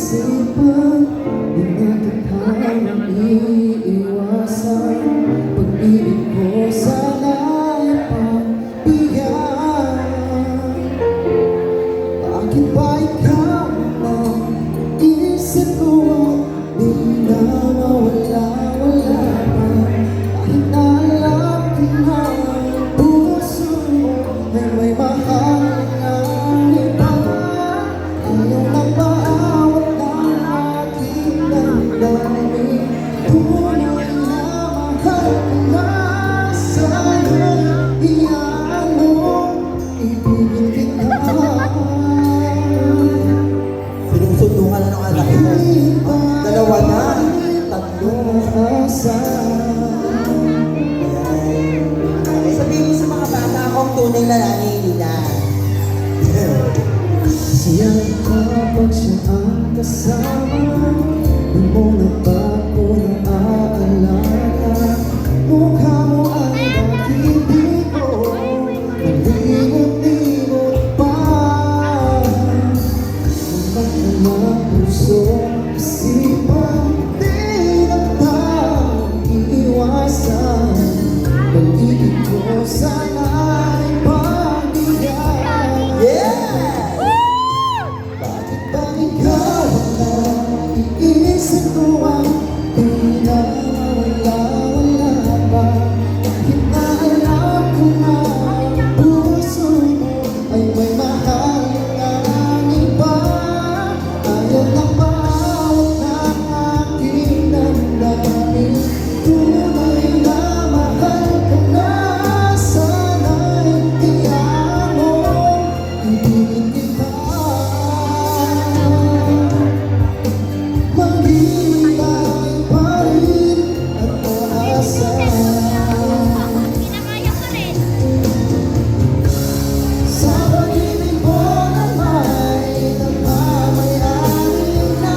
isipan, di natin kayang iiwasan. Pag-ibig ko sana'y pagbigyan. Bakit ba ikaw ang isip ko di na mawala-wala pa? Kahit na alam ko na ang puso mo ay may mahal ng iba. Ayaw na maawat ng aking damdamin. Tunay na mahal ko na sa'yo. Iyaan mo, ibigin kita. Sinusundukan na ng anak mo. Dalawa na, tatlo. Okay, sabihin mo sa mga bata akong tunay na nanay nila. Siya kapag siya ang kasama, di mo na ba ko naaalala? Mukha mo ay bakit di ko nalimot-limot pa? Ang mga puso, isipan, di na tayong iiwasan. Pag-ibig ko sana'y pagbigyan. Yeah! Bakit ba ikaw ang iisip ko ang pinawala-wala pa? Kahit na alam ko na ang puso mo ay may mahal ng iba. Ayaw na maawat ng aking damdamin. Tunay na mahal ko na sana'y tiyan mo. Ibigin kita. Maghihintay pa rin at aasa. Sa pag-ibig mo na may nagmamayari na.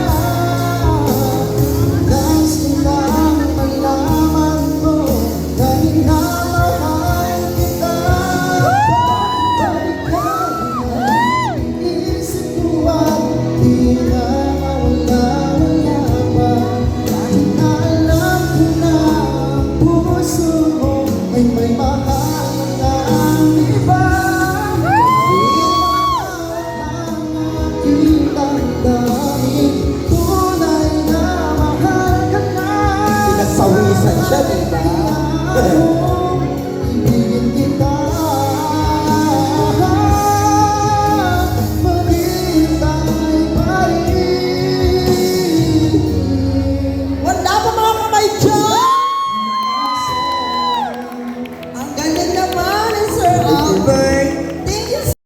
Nais ko lang malaman mo dahil na mahal kita. Bakit ba ikaw ang iisip ko at di na mawala-wala pa? Kahit na alam ko na ang puso mo ay may mahal ng iba. Aking damdamin, tunay na mahal ka na. Pinagpawisan siya, diba?